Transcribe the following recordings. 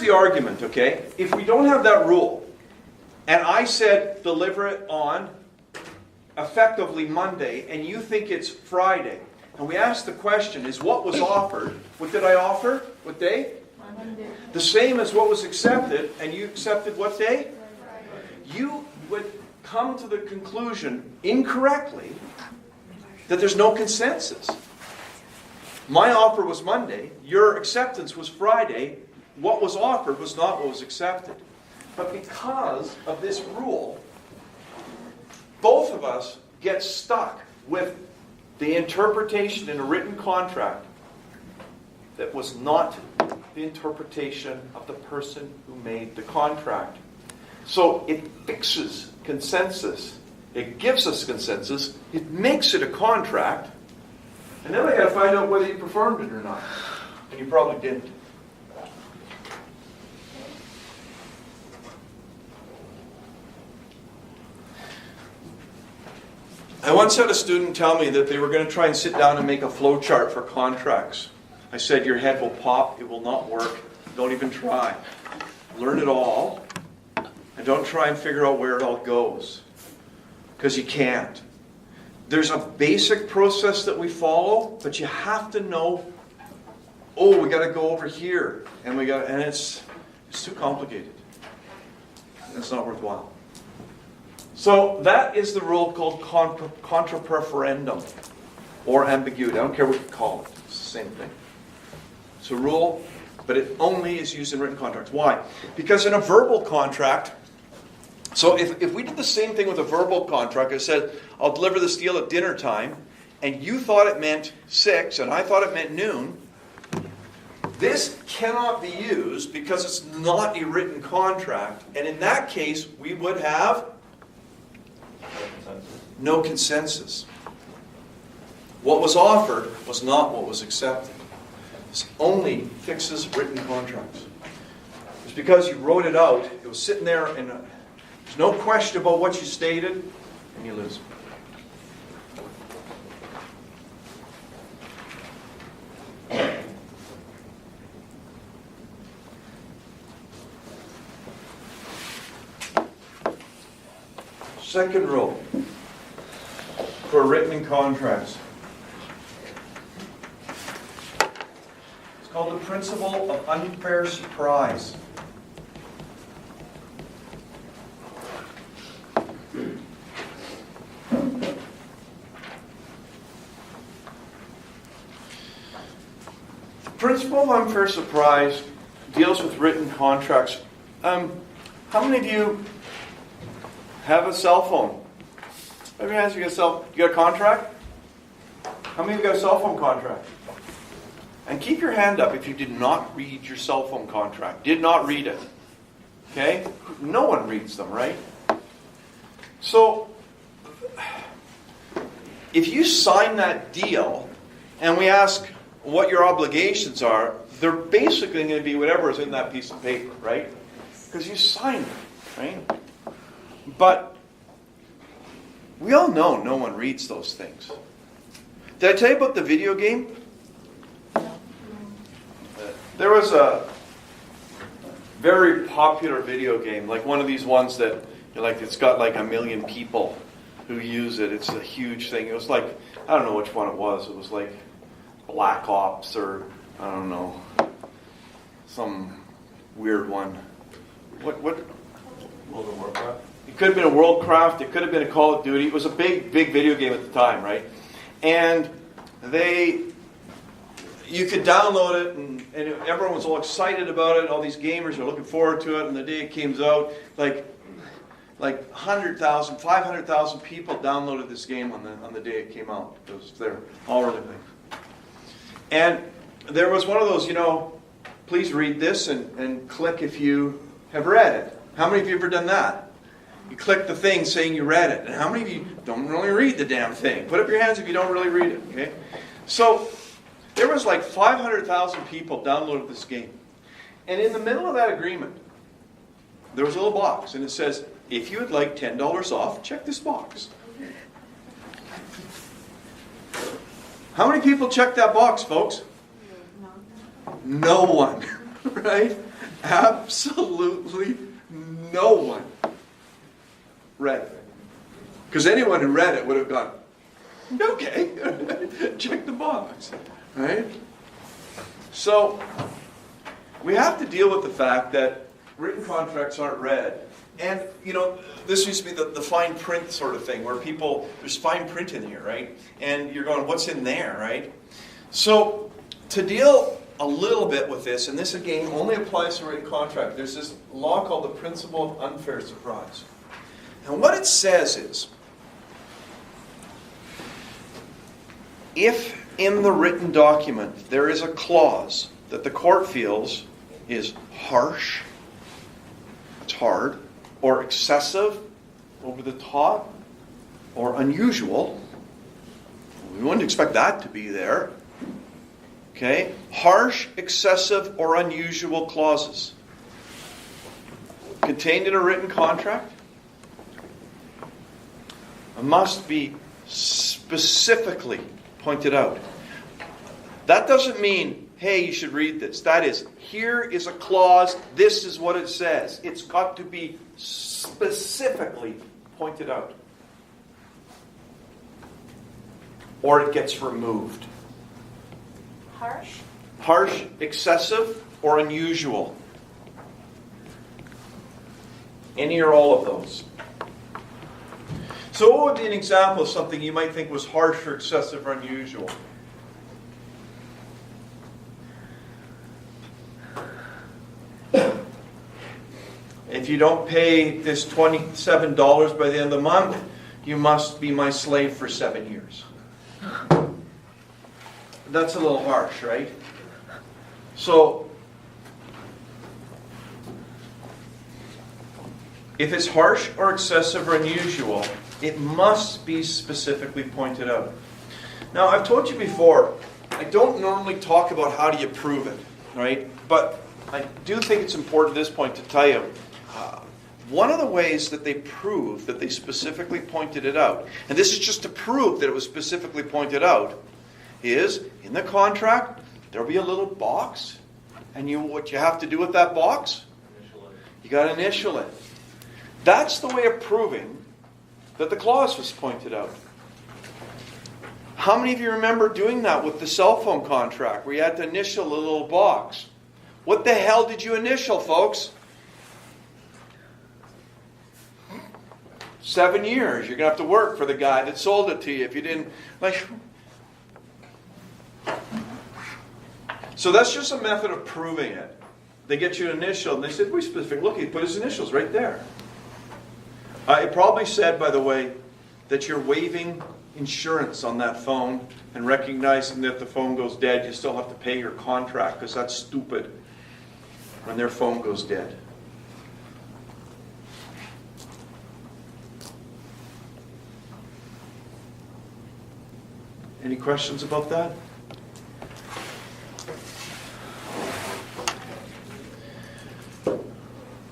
the argument, okay? If we don't have that rule, and I said deliver it on effectively Monday, and you think it's Friday, and we ask the question, is what was offered, what did I offer? What day? Monday. The same as what was accepted, and you accepted what day? You would come to the conclusion, incorrectly, that there's no consensus. My offer was Monday, your acceptance was Friday, what was offered was not what was accepted. But because of this rule, both of us get stuck with the interpretation in a written contract that was not the interpretation of the person who made the contract. So it fixes consensus. It gives us consensus. It makes it a contract. And then I got to find out whether you performed it or not. And you probably didn't. I once had a student tell me that they were going to try and sit down and make a flow chart for contracts. I said, your head will pop. It will not work. Don't even try. Learn it all. And don't try and figure out where it all goes. Because you can't. There's a basic process that we follow, but you have to know, oh, we got to go over here. And it's too complicated. It's not worthwhile. So that is the rule called contra preferendum, or ambiguity. I don't care what you call it. It's the same thing. It's a rule, but it only is used in written contracts. Why? Because in a verbal contract, so if we did the same thing with a verbal contract, it said, I'll deliver the steel at dinner time, and you thought it meant 6, and I thought it meant noon, this cannot be used because it's not a written contract. And in that case, we would have no consensus. What was offered was not what was accepted. This only fixes written contracts. It's because you wrote it out, it was sitting there, and there's no question about what you stated, and you lose. Second rule for written contracts. It's called the principle of unfair surprise. The principle of unfair surprise deals with written contracts. How many of you have a cell phone? Let me ask you, you got a contract? How many of you got a cell phone contract? And keep your hand up if you did not read your cell phone contract. Did not read it. Okay? No one reads them, right? So, if you sign that deal, and we ask what your obligations are, they're basically going to be whatever is in that piece of paper, right? Because you signed it, right? But we all know no one reads those things. Did I tell you about the video game? There was a very popular video game, like one of these ones that it's got like 1 million people who use it. It's a huge thing. It was like, I don't know which one it was. It was like Black Ops or, I don't know, some weird one. What? World of Warcraft? It could have been a Worldcraft. It could have been a Call of Duty. It was a big video game at the time, right? And you could download it, and everyone was all excited about it. All these gamers are looking forward to it. And the day it came out, like 100,000, 500,000 people downloaded this game on the day it came out. It was there, all really big. And there was one of those, please read this and click if you have read it. How many of you have ever done that? You click the thing saying you read it. And how many of you don't really read the damn thing? Put up your hands if you don't really read it, okay? So, there was like 500,000 people downloaded this game. And in the middle of that agreement, there was a little box, and it says, if you would like $10 off, check this box. How many people checked that box, folks? No one, right? Absolutely no one read it. Because anyone who read it would have gone, okay, check the box, right? So we have to deal with the fact that written contracts aren't read. And, this used to be the fine print sort of thing, where there's fine print in here, right? And you're going, what's in there, right? So to deal a little bit with this, and this again only applies to written contract, there's this law called the principle of unfair surprise. And what it says is, if in the written document there is a clause that the court feels is harsh, it's hard, or excessive, over the top, or unusual, we wouldn't expect that to be there. Okay? Harsh, excessive, or unusual clauses contained in a written contract must be specifically pointed out. That doesn't mean, hey, you should read this. That is, here is a clause, this is what it says. It's got to be specifically pointed out. Or it gets removed. Harsh? Harsh, excessive, or unusual. Any or all of those. So what would be an example of something you might think was harsh or excessive or unusual? If you don't pay this $27 by the end of the month, you must be my slave for 7 years. That's a little harsh, right? So, if it's harsh or excessive or unusual, it must be specifically pointed out. Now, I've told you before, I don't normally talk about how do you prove it, right? But I do think it's important at this point to tell you, one of the ways that they prove that they specifically pointed it out, and this is just to prove that it was specifically pointed out, is in the contract, there'll be a little box, and what you have to do with that box? You got to initial it. That's the way of proving that the clause was pointed out. How many of you remember doing that with the cell phone contract, where you had to initial a little box? What the hell did you initial, folks? 7 years. You're going to have to work for the guy that sold it to you if you didn't. So that's just a method of proving it. They get you an initial, and they said, we specific. Look, he put his initials right there. It probably said, by the way, that you're waiving insurance on that phone and recognizing that if the phone goes dead, you still have to pay your contract, because that's stupid when their phone goes dead. Any questions about that?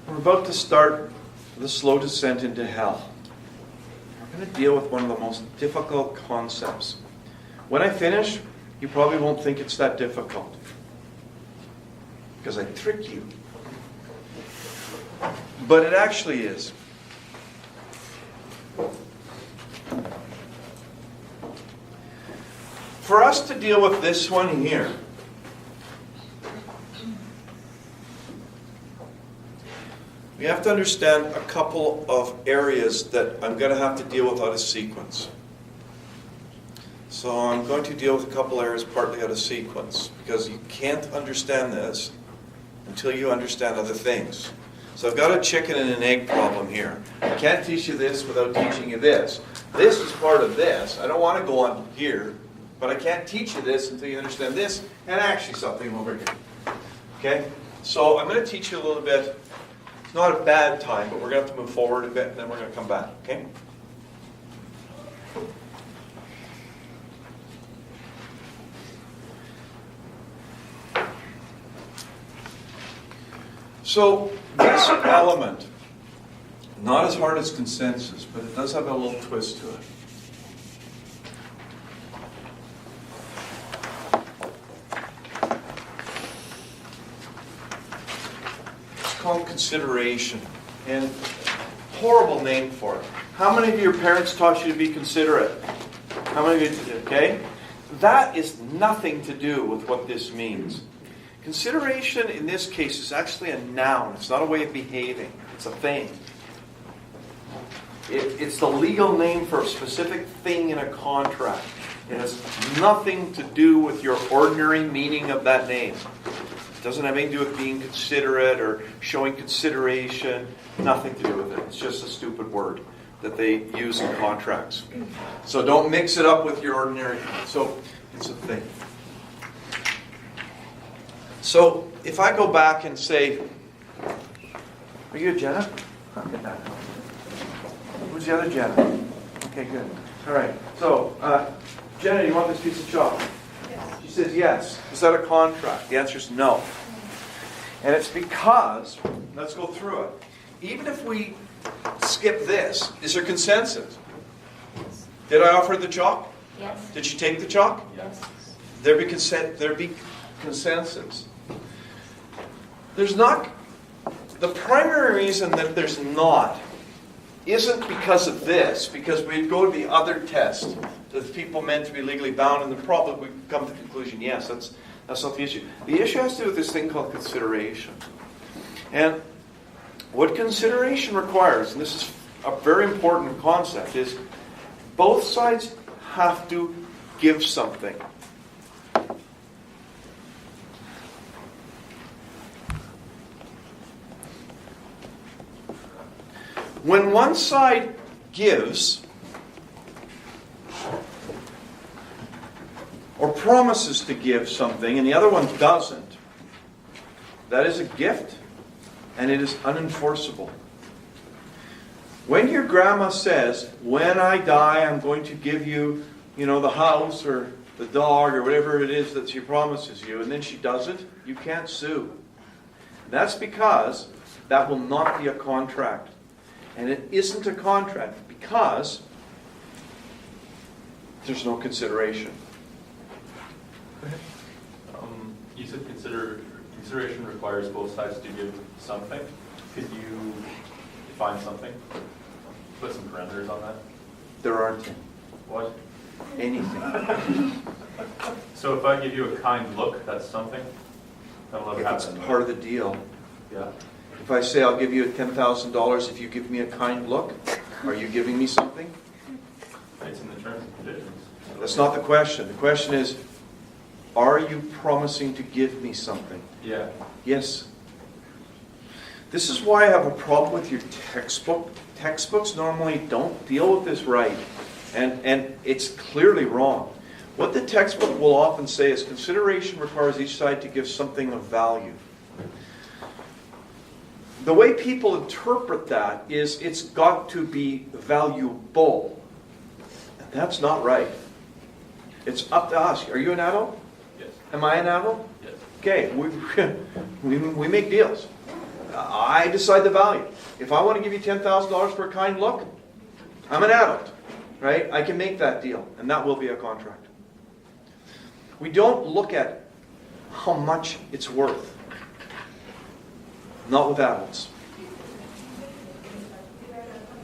We're about to start the slow descent into hell. We're going to deal with one of the most difficult concepts. When I finish, you probably won't think it's that difficult, because I trick you. But it actually is. For us to deal with this one here, we have to understand a couple of areas that I'm going to have to deal with out of sequence. So I'm going to deal with a couple areas partly out of sequence, because you can't understand this until you understand other things. So I've got a chicken and an egg problem here. I can't teach you this without teaching you this. This is part of this. I don't want to go on here, but I can't teach you this until you understand this, and actually something over here. Okay? So I'm going to teach you a little bit. It's not a bad time, but we're going to have to move forward a bit, and then we're going to come back. Okay? So this element, not as hard as consensus, but it does have a little twist to it. called consideration. And horrible name for it. How many of your parents taught you to be considerate? How many of you, okay? That is nothing to do with what this means. Consideration in this case is actually a noun. It's not a way of behaving. It's a thing. It's the legal name for a specific thing in a contract. It has nothing to do with your ordinary meaning of that name. It doesn't have anything to do with being considerate or showing consideration. Nothing to do with it. It's just a stupid word that they use in contracts. So don't mix it up with your ordinary. So it's a thing. So if I go back and say, are you a Jenna? Who's the other Jenna? Okay, good. All right. So, Jenna, do you want this piece of chalk? Yes. She says yes. Is that a contract? The answer is no. And it's because, let's go through it. Even if we skip this, is there consensus? Did I offer the chalk? Yes. Did she take the chalk? Yes. There be consensus. There's not. The primary reason that there's not isn't because of this, because we'd go to the other test. That people meant to be legally bound, and then probably we come to the conclusion, yes, that's not the issue. The issue has to do with this thing called consideration. And what consideration requires, and this is a very important concept, is both sides have to give something. When one side gives or promises to give something and the other one doesn't, that is a gift and it is unenforceable. When your grandma says, when I die I'm going to give you, the house or the dog or whatever it is that she promises you, and then she doesn't, you can't sue. That's because that will not be a contract. And it isn't a contract because there's no consideration. Go ahead. You said consideration requires both sides to give something. Could you define something? Put some parameters on that? There aren't What? anything. So if I give you a kind look, that's something? That'll never It's happen. part of the deal. Yeah. If I say I'll give you $10,000 if you give me a kind look, are you giving me something? It's in the terms and conditions. So That's not the question. The question is, are you promising to give me something? Yeah. Yes. This is why I have a problem with your textbook. Textbooks normally don't deal with this right. And it's clearly wrong. What the textbook will often say is consideration requires each side to give something of value. The way people interpret that is it's got to be valuable. And that's not right. It's up to us. Are you an adult? Yes. Am I an adult? Yes. Okay, we make deals. I decide the value. If I want to give you $10,000 for a kind look, I'm an adult, right? I can make that deal, and that will be a contract. We don't look at how much it's worth. Not with adults.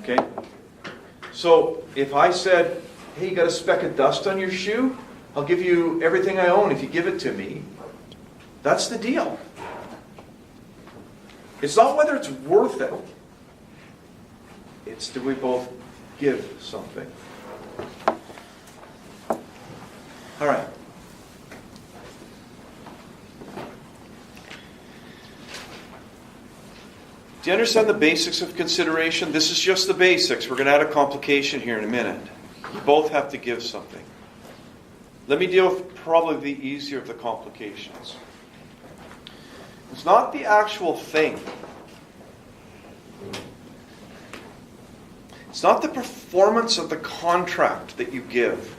Okay? So, if I said, hey, you got a speck of dust on your shoe? I'll give you everything I own if you give it to me. That's the deal. It's not whether it's worth it. It's do we both give something. All right. Do you understand the basics of consideration? This is just the basics. We're going to add a complication here in a minute. You both have to give something. Let me deal with probably the easier of the complications. It's not the actual thing. It's not the performance of the contract that you give.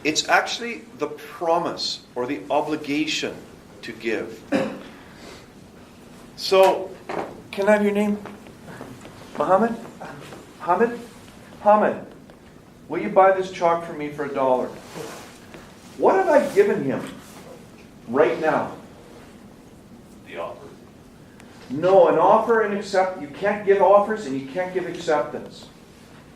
It's actually the promise or the obligation to give. So, can I have your name? Muhammad? Hamid? Hamid, will you buy this chalk for me for $1? What have I given him right now? The offer. No, an offer and accept. You can't give offers and you can't give acceptance.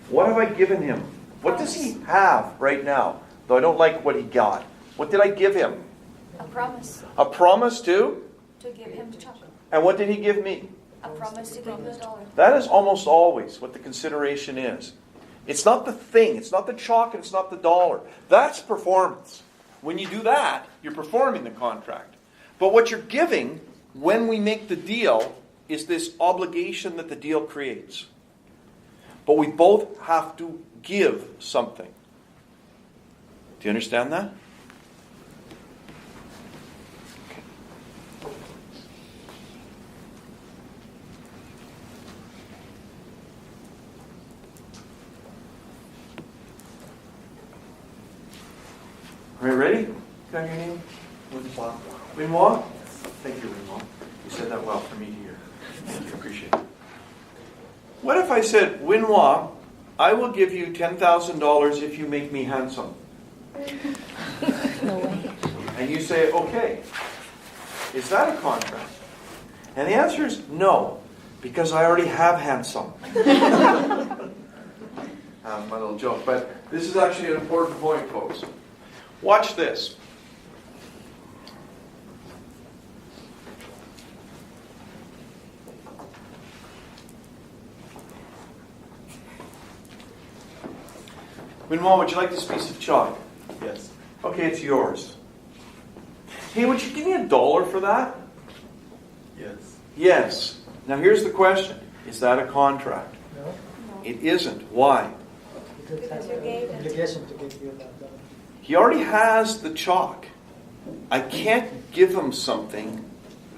What have I given him? What does he have right now? Though I don't like what he got. What did I give him? A promise A promise to? to give him the chocolate. And what did he give me? A promise to give him $1. That is almost always what the consideration is. It's not the thing. It's not the chocolate. It's not the dollar. That's performance. When you do that, you're performing the contract. But what you're giving when we make the deal is this obligation that the deal creates. But we both have to give something. Do you understand that? Are you ready? Can I have your name? Winois. Winois? Thank you, Winois. You said that well for me to hear. Thank you, appreciate it. What if I said, Winois, I will give you $10,000 if you make me handsome? No way. And you say, okay. Is that a contract? And the answer is no, because I already have handsome. My little joke, but this is actually an important point, folks. Watch this. Winois, would you like this piece of chalk? Yes. Okay, it's yours. Hey, would you give me $1 for that? Yes. Yes. Now here's the question. Is that a contract? No, It isn't. Why? because Because that's you an gave it. obligation to give you that. He already has the chalk. I can't give him something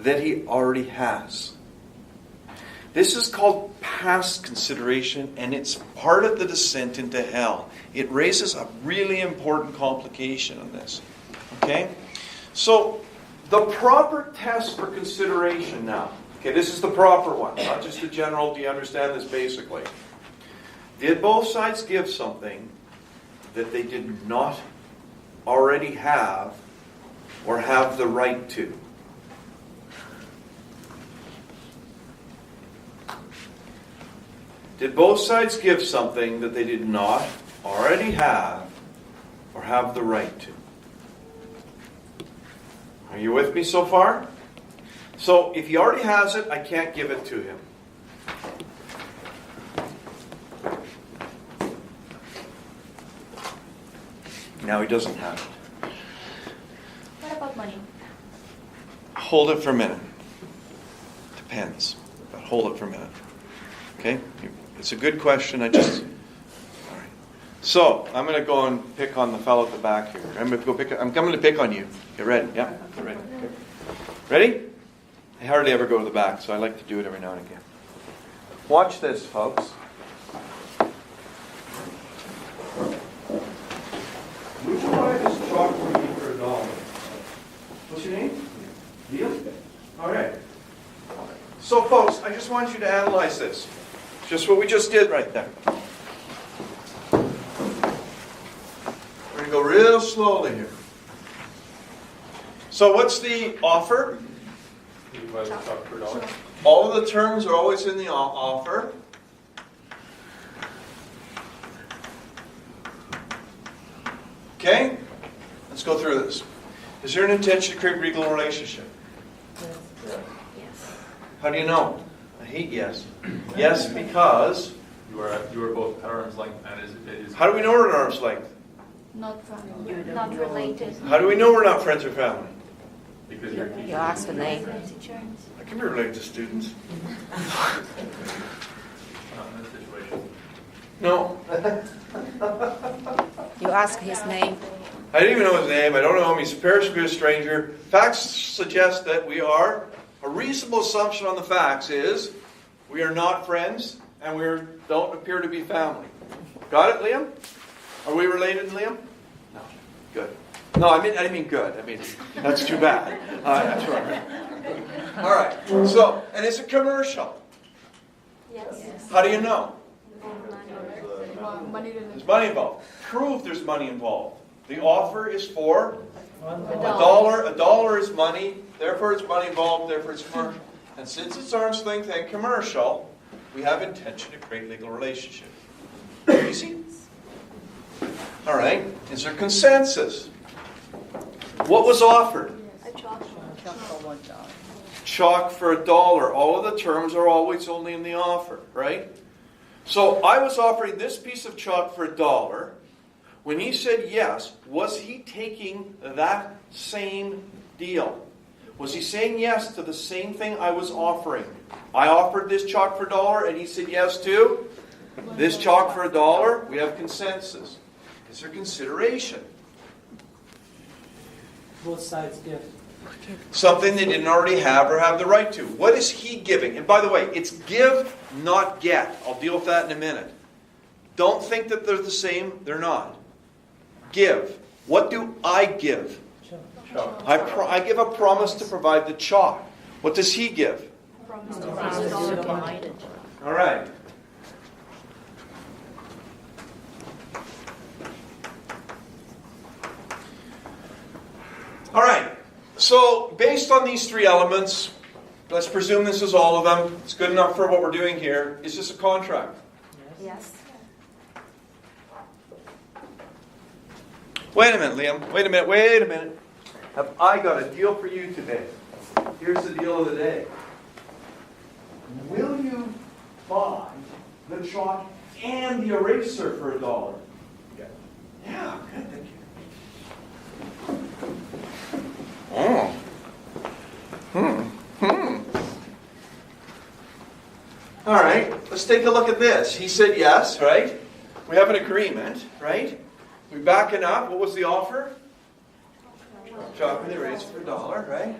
that he already has. This is called past consideration, and it's part of the descent into hell. It raises a really important complication on this. Okay? So, the proper test for consideration now. Okay, this is the proper one, not just the general, do you understand this basically? Did both sides give something that they did not already have or have the right to? Did both sides give something that they did not already have or have the right to? Are you with me so far? So, if he already has it, I can't give it to him. Now he doesn't have it. What about money? Hold it for a minute. Depends. But hold it for a minute. Okay? It's a good question. All right. So, I'm going to go and pick on the fellow at the back here. I'm coming to pick on you. Get ready. Yeah? Get ready. Ready? I hardly ever go to the back, so I like to do it every now and again. Watch this, folks. Would you buy this chalk for me for $1? What's your name? Neil? All right. So, folks, I just want you to analyze this. Just what we just did right there. We're going to go real slowly here. So, what's the offer? You buy the chocolate for $1. All of the terms are always in the offer. Okay? Let's go through this. Is there an intention to create a legal relationship? Yeah. Yes. How do you know? I hate yes. Yes, because... You are both at arm's length, and it is. How do we know we're at arm's length? Not from, not related. How do we know we're not friends or family? Because you're You ask the name. Insurance. I can be related to students. not in this situation. No. You ask his name. I didn't even know his name. I don't know him. He's a parachute stranger. Facts suggest that we are. A reasonable assumption on the facts is we are not friends and we don't appear to be family. Got it, Liam? Are we related, Liam? No. Good. No, I didn't mean good. I mean, that's too bad. That's right. All right. So, and it's a commercial. Yes. How do you know? Money. There's money involved. Prove there's money involved. The offer is for $1. $1. $1 is money. Therefore, it's money involved. Therefore, it's commercial. And since it's arm's length and commercial, we have intention to create legal relationship. Easy? All right. Is there consensus? What was offered? A chocolate. Chalk for $1. All of the terms are always only in the offer, right? So I was offering this piece of chalk for $1. When he said yes, was he taking that same deal? Was he saying yes to the same thing I was offering? I offered this chalk for $1 and he said yes to this chalk for $1. We have consensus. Is there consideration? Both sides give. Something they didn't already have or have the right to. What is he giving? And by the way, it's give, not get. I'll deal with that in a minute. Don't think that they're the same. They're not. Give. What do I give? Chalk. I give a promise to provide the chalk. What does he give? Promise to Promise raise to the dollar. provide it. All right. All right. So, based on these three elements, let's presume this is all of them. It's good enough for what we're doing here. Is this a contract? Yes. Wait a minute, Liam. Wait a minute. Have I got a deal for you today? Here's the deal of the day. Will you buy the chalk and the eraser for $1? Yeah. Yeah, good, thank you. Oh. All right, let's take a look at this. He said yes, right? We have an agreement, right? We back it up. What was the offer? Chalk and the eraser for $1, right?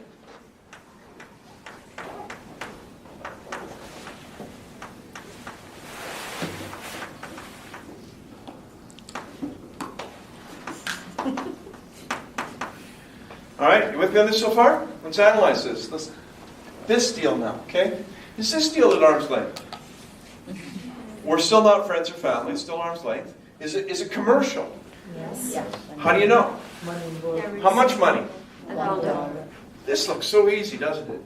All right, you with me on this so far? Let's analyze this. This deal now, okay? Is this deal at arm's length? We're still not friends or family. It's still arm's length. Is it commercial? Yes. How do you know? Money involved. There is How much money? $1. This looks so easy, doesn't it?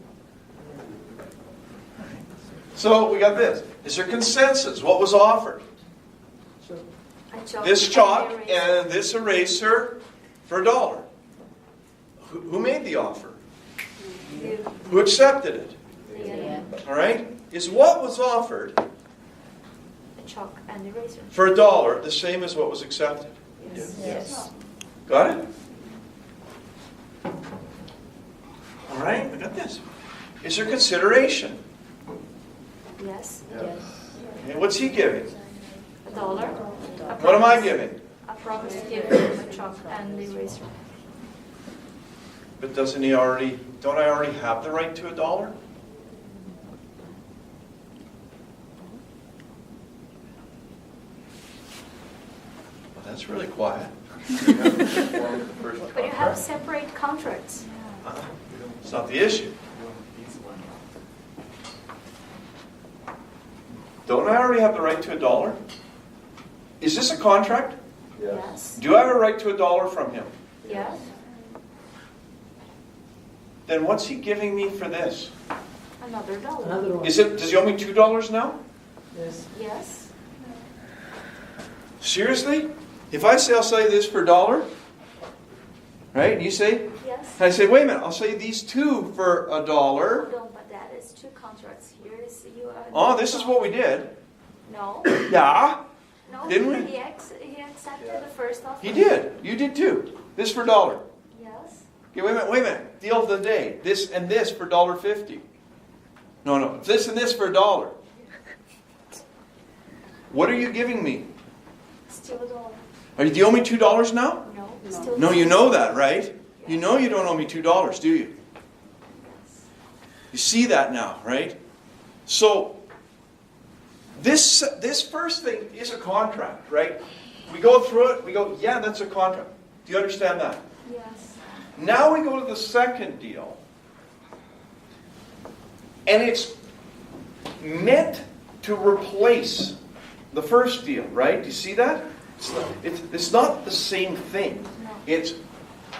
So we got this. Is there consensus? What was offered? Sure. A chocolate This chalk and the eraser. and this eraser for $1. Who made the offer? You. Who accepted it? Yeah. All right? Is what was offered The chalk and the eraser. for $1 the same as what was accepted? Yes. Yes. Got it? All right, I got this. Is there consideration? Yes. Yes. Okay, what's he giving? $1. What am I giving? I promise to give him a chalk and the eraser. But don't I already have the right to $1? Well, that's really quiet. But you have separate contracts. It's not the issue. Don't I already have the right to $1? Is this a contract? Yes. Do I have a right to $1 from him? Yes. Then what's he giving me for this? Another $1. Another one. Does he owe me $2 now? Yes. Yes. Seriously? If I say I'll sell you this for $1, right? And you say, Yes. and I say, wait a minute, I'll sell you these two for $1. Hold on, but that is two contracts. Here is you are. Oh, this is what we did. No. Yeah, No. Didn't we? He accepted the first offer. he did. You did too. This for $1. Yes. Okay, wait a minute. Deal of the day. This and this for $1.50. No. This and this for $1. What are you giving me? Still $1. Do you owe me $2 now? No. Still No, you know that, right? You know you don't owe me $2, do you? You see that now, right? So, this first thing is a contract, right? We go through it, we go, yeah, that's a contract. Do you understand that? Yes. Now we go to the second deal. And it's meant to replace the first deal, right? Do you see that? It's not the same thing. No. It's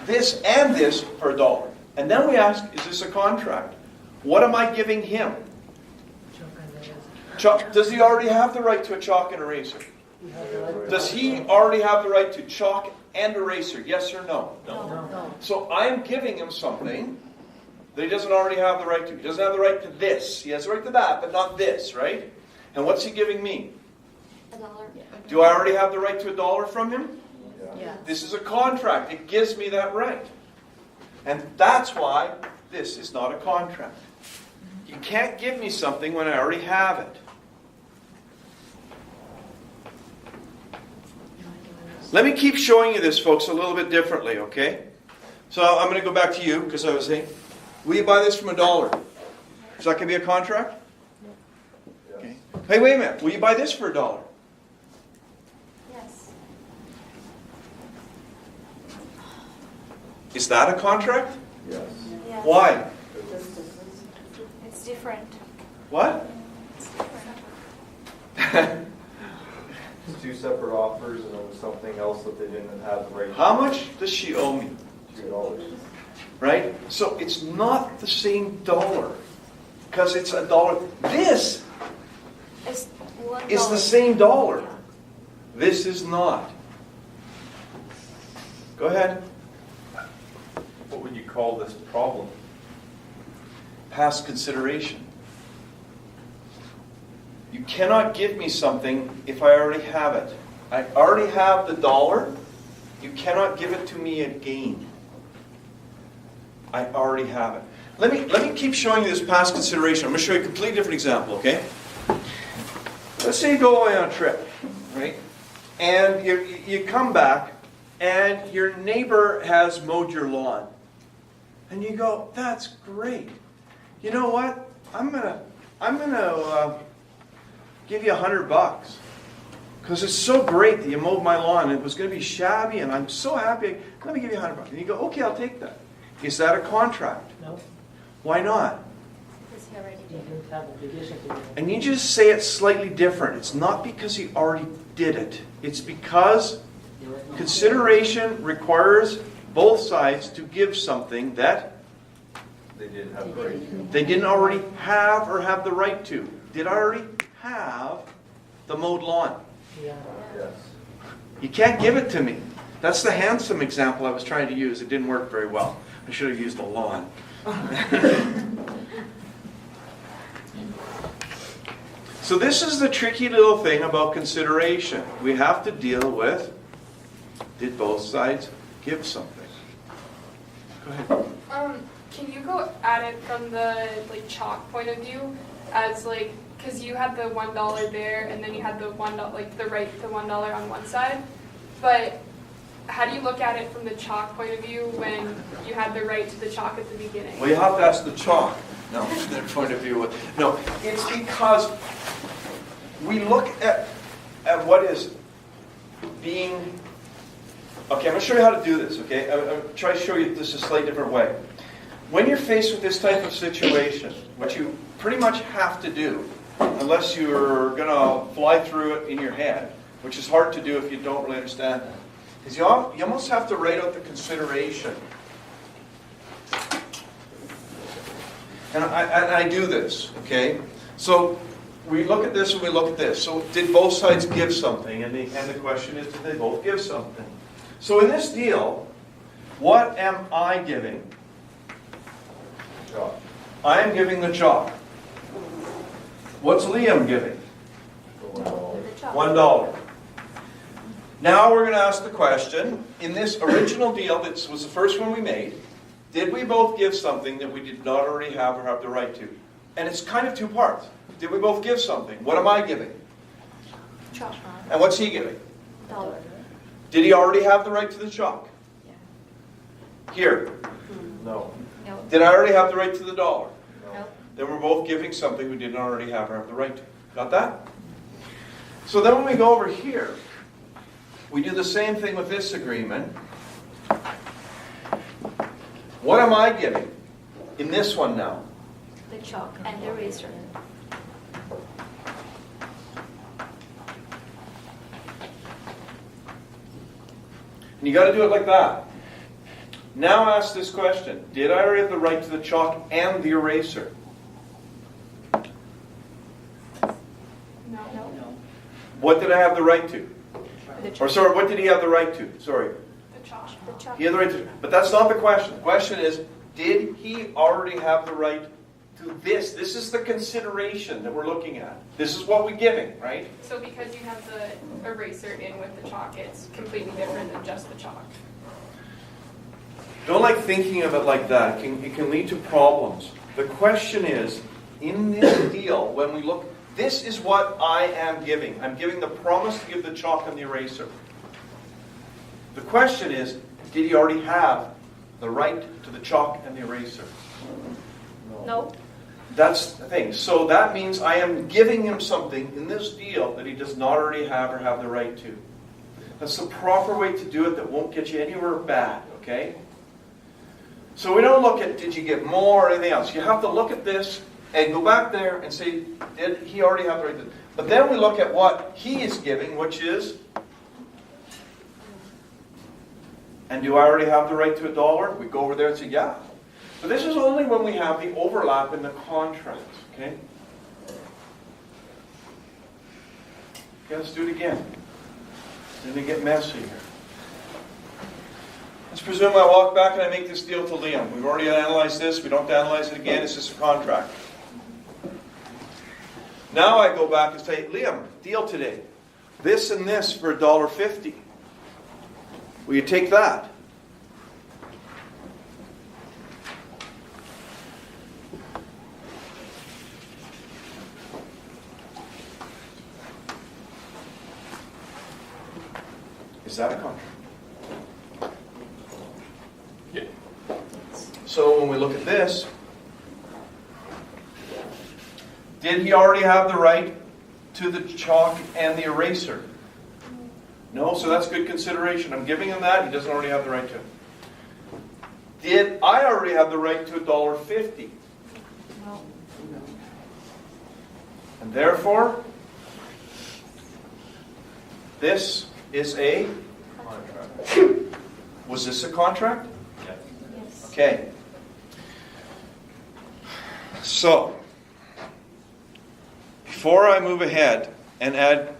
this and this for $1. And then we ask, is this a contract? What am I giving him? Chalk and eraser. Chalk, does he already have the right to a chalk and eraser? You have the right. Does he already have the right to chalk and eraser? Yes or no? No. No. So I'm giving him something that he doesn't already have the right to. He doesn't have the right to this. He has the right to that, but not this, right? And what's he giving me? $1. Do I already have the right to $1 from him? Yeah. This is a contract. It gives me that right. And that's why this is not a contract. You can't give me something when I already have it. Let me keep showing you this, folks, a little bit differently, okay? So I'm going to go back to you, because I was saying, will you buy this from $1? Is that going to be a contract? Okay. Hey, wait a minute. Will you buy this for $1? Yes. Is that a contract? Yes. Yes. Why? It's different. What? It's different. It's two separate offers and then something else that they didn't have the right to. How much does she owe me? $2. Right? So it's not the same dollar. Because it's $1. This It's $1. is the same dollar. Yeah. This is not. Go ahead. What would you call this problem? Past consideration. You cannot give me something if I already have it. I already have the $1. You cannot give it to me again. I already have it. Let me keep showing you this past consideration. I'm going to show you a completely different example, okay? Let's say you go away on a trip, right? And you come back, and your neighbor has mowed your lawn. And you go, that's great. You know what? I'm gonna give you $100 because it's so great that you mowed my lawn. It was going to be shabby, and I'm so happy. Let me give you $100. And you go, okay, I'll take that. Is that a contract? No, Why not? Because he already you did. don't have obligation to do that. I need you to say it slightly different. It's not because he already did it. It's because consideration requires both sides to give something that They didn't have the right to. they didn't already have or have the right to. Did I already have the mowed lawn? Yeah. Yes. You can't give it to me. That's the handsome example I was trying to use. It didn't work very well. I should have used the lawn. So this is the tricky little thing about consideration. We have to deal with, did both sides give something? Go ahead. Can you go at it from the chalk point of view, as because you had the $1 there, and then you had the $1 the $1 on one side, but how do you look at it from the chalk point of view when you had the right to the chalk at the beginning? Well, you have to ask the chalk. No, from their point of view. No, it's because we look at what is being. Okay, I'm going to show you how to do this. Okay, I'm going to try to show you this a slightly different way. When you're faced with this type of situation, what you pretty much have to do, unless you're going to fly through it in your head, which is hard to do if you don't really understand that, is you almost have to write out the consideration. And I do this, okay? So we look at this and we look at this. So did both sides give something? And the question is, did they both give something? So in this deal, what am I giving? Chalk. I am giving the chalk. What's Liam giving? The $1. The chalk. $1. Now we're going to ask the question, in this original deal, that was the first one we made, did we both give something that we did not already have or have the right to? And it's kind of two parts. Did we both give something? What am I giving? Chalk. And what's he giving? $1. Did he already have the right to the chalk? Here. No. No. Did I already have the right to the $1? No. No. Then we're both giving something we didn't already have or have the right to. Got that? So then when we go over here, we do the same thing with this agreement. What am I giving in this one now? The chalk and the eraser. And you got to do it like that. Now ask this question. Did I already have the right to the chalk and the eraser? No. No. What did I have the right to? The Or sorry, what did he have the right to? Sorry. The chalk. The chalk. He had the right to, but that's not the question. The question is, did he already have the right to this? This is the consideration that we're looking at. This is what we're giving, right? So because you have the eraser in with the chalk, it's completely different than just the chalk. Don't like thinking of it like that. It can lead to problems. The question is, in this deal, when we look, this is what I am giving. I'm giving the promise to give the chalk and the eraser. The question is, did he already have the right to the chalk and the eraser? No. That's the thing. So that means I am giving him something in this deal that he does not already have or have the right to. That's the proper way to do it that won't get you anywhere bad, okay? So we don't look at, did you get more or anything else? You have to look at this and go back there and say, did he already have the right to? But then we look at what he is giving, which is, and do I already have the right to $1? We go over there and say, yeah. But this is only when we have the overlap in the contract, okay? Okay, let's do it again. Then they get messy here. Let's presume I walk back and I make this deal to Liam. We've already analyzed this. We don't have to analyze it again. It's just a contract. Now I go back and say, Liam, deal today. This and this for $1.50. Will you take that? Is that a contract? Yeah. So when we look at this, did he already have the right to the chalk and the eraser? No, so that's good consideration. I'm giving him that. He doesn't already have the right to it. Did I already have the right to $1.50? No. And therefore, this is a... Contract. Was this a contract? Yes. Yes. Okay. So, before I move ahead and add a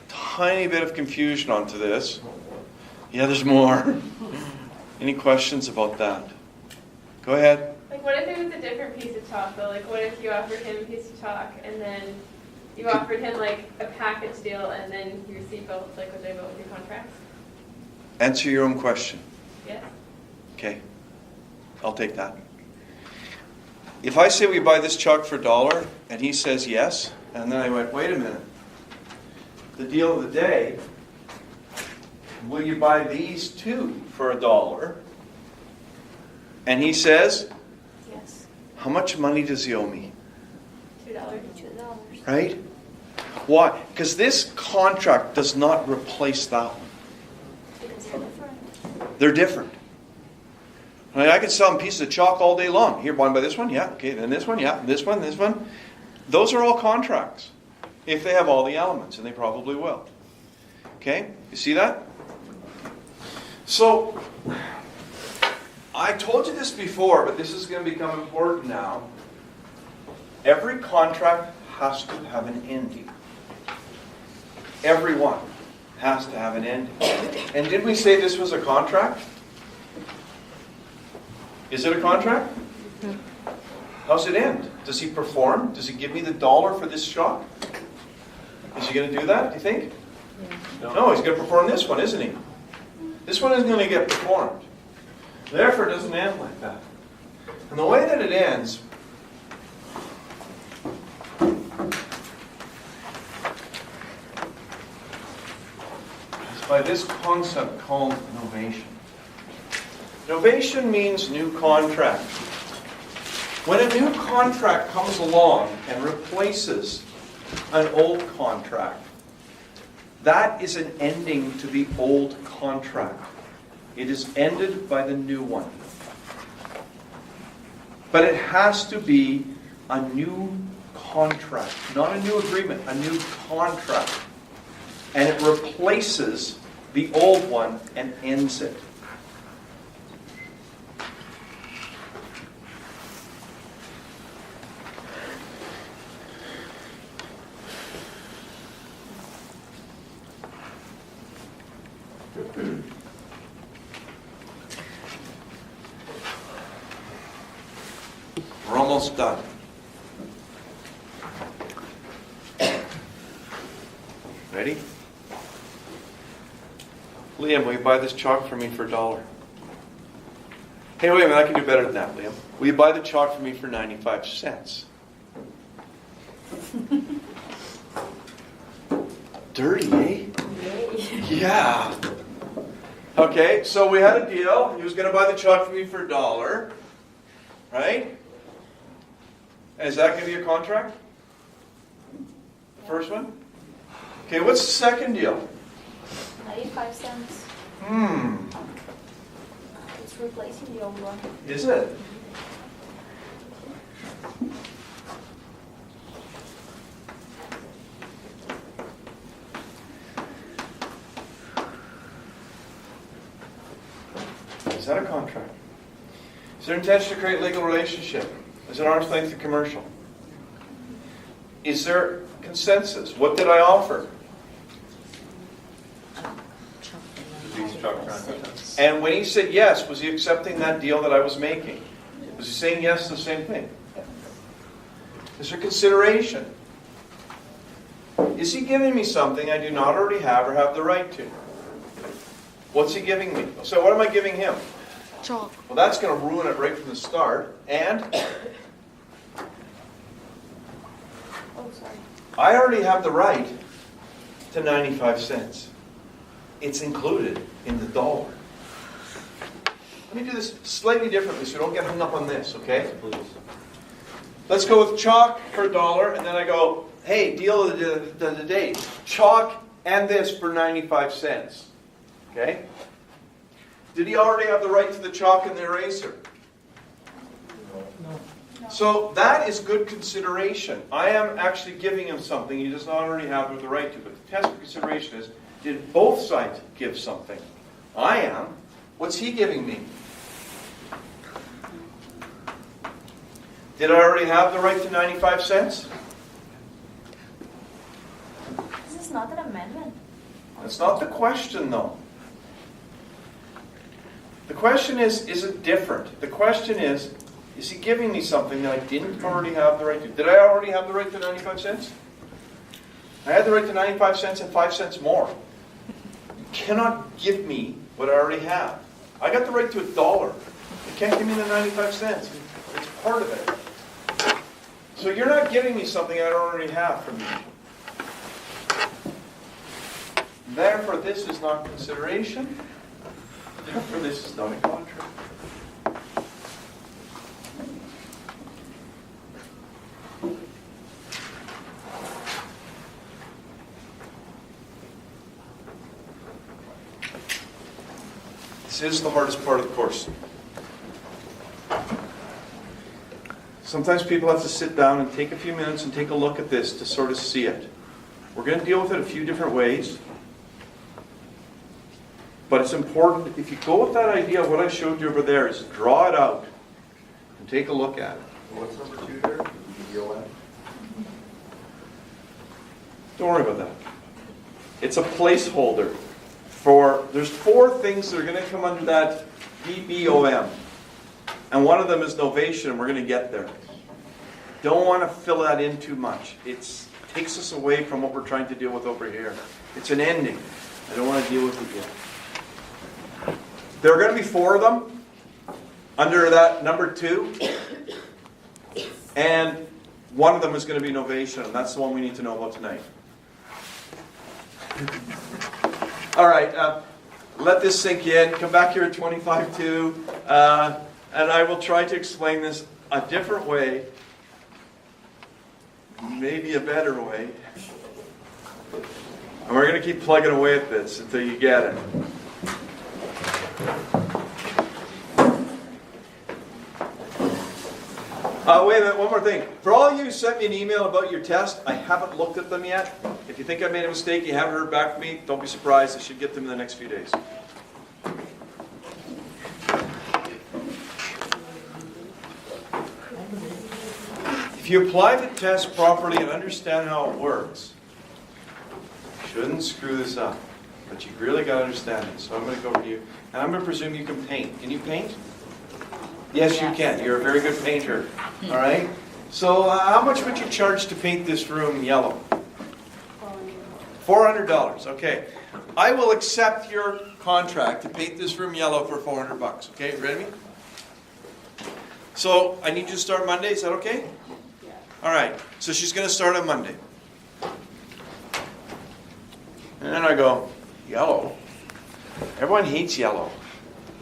tiny bit of confusion onto this, yeah, there's more. Any questions about that? Go ahead. Like, what if it was a different piece of chalk, though? Like, what if you offered him a piece of chalk, and then you offered him, like, a package deal, and then you receive both? Like, would they vote with your contracts? Answer your own question. Yes. Okay. I'll take that. If I say we buy this chalk for $1, and he says yes, and then I went, wait a minute. The deal of the day, will you buy these two for $1? And he says, Yes. how much money does he owe me? $2. $2. Right? Why? Because this contract does not replace that one. Because they're different. They're different. I could sell them pieces of chalk all day long. Here, want to buy this one? Yeah. Okay, then this one? Yeah. This one? This one? Those are all contracts. If they have all the elements, and they probably will. Okay? You see that? So, I told you this before, but this is going to become important now. Every contract has to have an ending. Every one has to have an ending. And did we say this was a contract? Is it a contract? How's it end? Does he perform? Does he give me the $1 for this shot? Is he going to do that, do you think? No, he's going to perform this one, isn't he? This one isn't going to get performed. Therefore, it doesn't end like that. And the way that it ends is by this concept called novation. Novation means new contract. When a new contract comes along and replaces an old contract, that is an ending to the old contract. It is ended by the new one. But it has to be a new contract, not a new agreement, a new contract. And it replaces the old one and ends it. almost done. Ready? Liam, will you buy this chalk for me for $1? Hey, wait a minute, I can do better than that, Liam. Will you buy the chalk for me for 95 cents? Dirty, eh? Yeah. Okay, so we had a deal. He was going to buy the chalk for me for $1. Right? And is that going to be a contract? The first one? Okay, what's the second deal? 95 cents. It's replacing the old one. Is it? Is that a contract? Is there intention to create a legal relationship? Is it arm's length and commercial? Is there consensus? What did I offer? These chalk contracts. And when he said yes, was he accepting that deal that I was making? Was he saying yes to the same thing? Is there consideration? Is he giving me something I do not already have or have the right to? What's he giving me? So what am I giving him? Chalk. Well, that's going to ruin it right from the start. And Oh, sorry. I already have the right to 95 cents. It's included in the $1. Let me do this slightly differently so you don't get hung up on this, okay? Please. Let's go with chalk for $1, and then I go, hey, deal of the day. Chalk and this for 95 cents. Okay? Did he already have the right to the chalk and the eraser? No. So that is good consideration. I am actually giving him something he does not already have the right to. But the test for consideration is, did both sides give something? I am. What's he giving me? Did I already have the right to 95 cents? This is not an amendment. That's not the question, though. The question is it different? The question is he giving me something that I didn't already have the right to? Did I already have the right to 95 cents? I had the right to 95 cents and 5 cents more. You cannot give me what I already have. I got the right to $1. You can't give me the 95 cents. It's part of it. So you're not giving me something I don't already have from you. Therefore, this is not consideration. Therefore, this is not a contract. This is the hardest part of the course. Sometimes people have to sit down and take a few minutes and take a look at this to sort of see it. We're going to deal with it a few different ways. But it's important, if you go with that idea of what I showed you over there, is draw it out and take a look at it. What's number 2 there? EOM? Don't worry about that. It's a placeholder for, there's 4 things that are going to come under that BBOM. And one of them is novation, and we're going to get there. Don't want to fill that in too much. It takes us away from what we're trying to deal with over here. It's an ending. I don't want to deal with it yet. There are going to be 4 of them under that number 2. And one of them is going to be novation, and that's the one we need to know about tonight. All right, let this sink in. Come back here at 25-2, and I will try to explain this a different way, maybe a better way. And we're going to keep plugging away at this until you get it. Wait a minute, one more thing. For all of you who sent me an email about your test, I haven't looked at them yet. If you think I made a mistake, you haven't heard back from me, don't be surprised. I should get them in the next few days. If you apply the test properly and understand how it works, you shouldn't screw this up. But you've really got to understand it. So I'm going to go over to you. And I'm going to presume you can paint. Can you paint? Yes, you can. You're a very good painter. All right? So how much would you charge to paint this room yellow? $400. Okay. I will accept your contract to paint this room yellow for $400. Okay, ready? So I need you to start Monday. Is that okay? All right. So she's going to start on Monday. And then I go, yellow? Everyone hates yellow.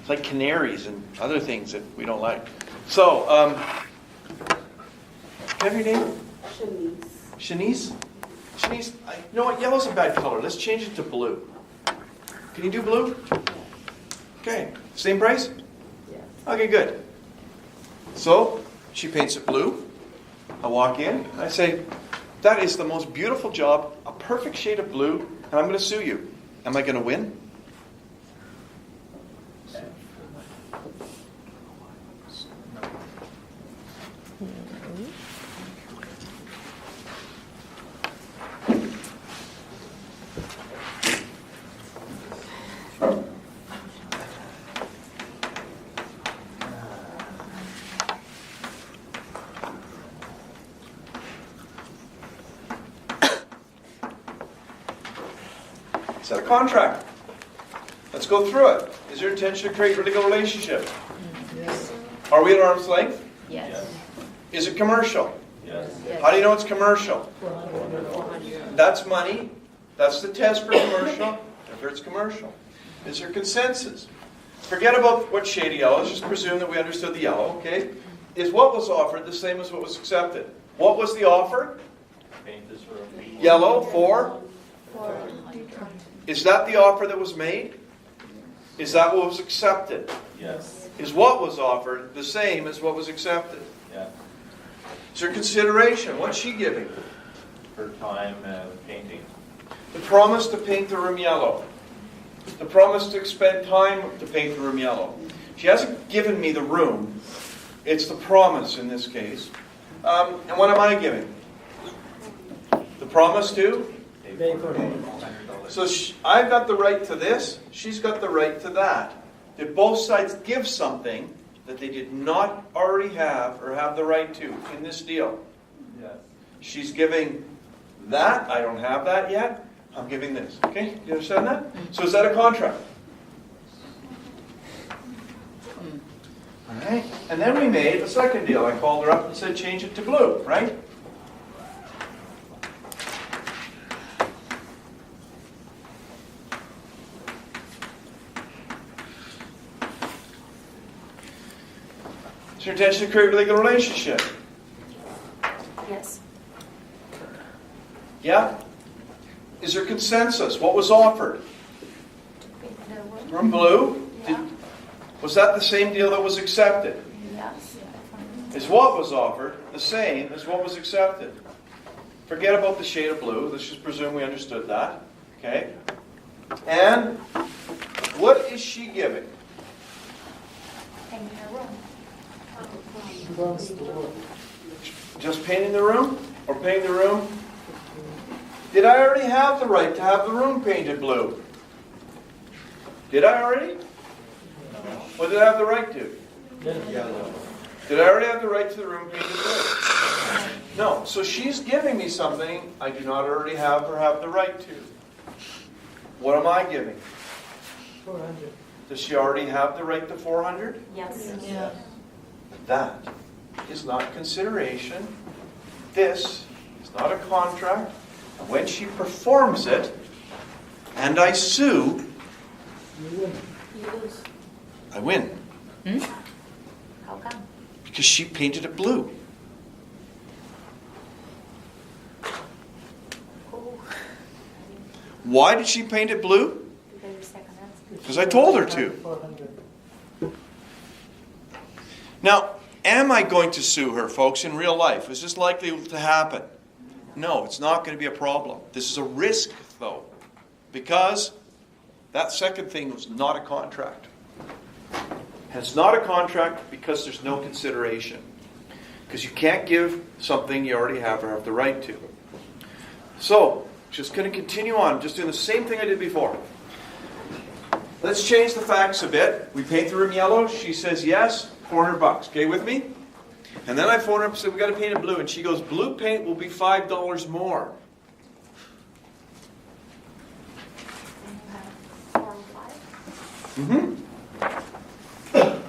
It's like canaries and other things that we don't like. So, have your name? Shanice? Shanice, you know what? Yellow's a bad color. Let's change it to blue. Can you do blue? Okay. Same price? Okay, good. So, she paints it blue. I walk in, and I say, that is the most beautiful job, a perfect shade of blue, and I'm going to sue you. Am I going to win? Set a contract. Let's go through it. Is your intention to create a legal relationship? Yes. Are we at arm's length? Yes. Is it commercial? Yes. How do you know it's commercial? 400. That's money. That's the test for commercial. If it's commercial. Is there consensus? Forget about what shade of yellow. Let's just presume that we understood the yellow, okay? Is what was offered the same as what was accepted? What was the offer? Paint this room. Yellow for? Is that the offer that was made? Is that what was accepted? Yes. Is what was offered the same as what was accepted? Yeah. Is there consideration? What's she giving? For time and painting. The promise to paint the room yellow. The promise to spend time to paint the room yellow. She hasn't given me the room. It's the promise in this case. And what am I giving? The promise to? Pay for it. So I've got the right to this. She's got the right to that. Did both sides give something that they did not already have or have the right to in this deal? Yes. She's giving that. I don't have that yet. I'm giving this. Okay? You understand that? So is that a contract? All right. And then we made a second deal. I called her up and said, change it to blue, right? Is your intention to create a legal relationship? Yes. Yeah? Is there consensus? What was offered? Room blue? Yeah. Was that the same deal that was accepted? Yes. Is what was offered the same as what was accepted? Forget about the shade of blue. Let's just presume we understood that. Okay? And what is she giving? Painting a room. Belongs to work. Just painting the room? Or painting the room? Did I already have the right to have the room painted blue? Did I already? What did I have the right to? Yellow. Did I already have the right to the room painted blue? No. So she's giving me something I do not already have or have the right to. What am I giving? 400. Does she already have the right to 400? Yes. Yeah. That is not consideration. This is not a contract. And when she performs it, and I sue, You win. You lose. I win. How come? Because she painted it blue. Oh. Why did she paint it blue? Because your second answer. Because I told her to. 400. Now, am I going to sue her, folks, in real life? Is this likely to happen? No, it's not going to be a problem. This is a risk, though, because that second thing was not a contract. And it's not a contract because there's no consideration. Because you can't give something you already have or have the right to. So, just going to continue on, just doing the same thing I did before. Let's change the facts a bit. We paint the room yellow. She says yes. $400, okay, with me? And then I phone her up and said, we gotta paint it blue. And she goes, blue paint will be $5 more. And you have 4 and 5. Mm-hmm.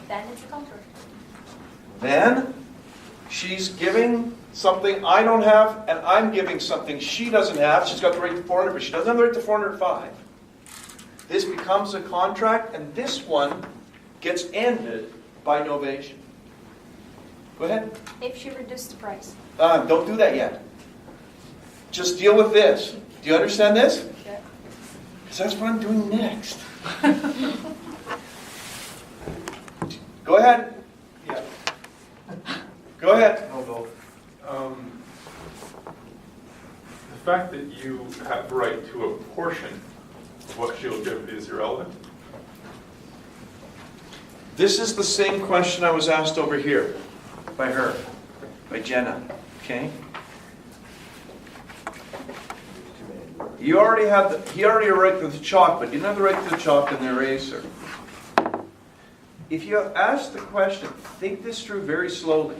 Then it's a contract. Then she's giving something I don't have, and I'm giving something she doesn't have. She's got the right to 400, but she doesn't have the right to 405. This becomes a contract, and this one gets ended by novation. Go ahead. If she reduced the price. Don't do that yet. Just deal with this. Do you understand this? Yeah. Because that's what I'm doing next. Go ahead. Yeah. Go ahead. I'll go. The fact that you have the right to a portion of what she'll give is irrelevant. This is the same question I was asked over here by her, by Jenna. Okay? He already had a right to the chalk, but you didn't have the right to the chalk and the eraser. If you ask the question, think this through very slowly.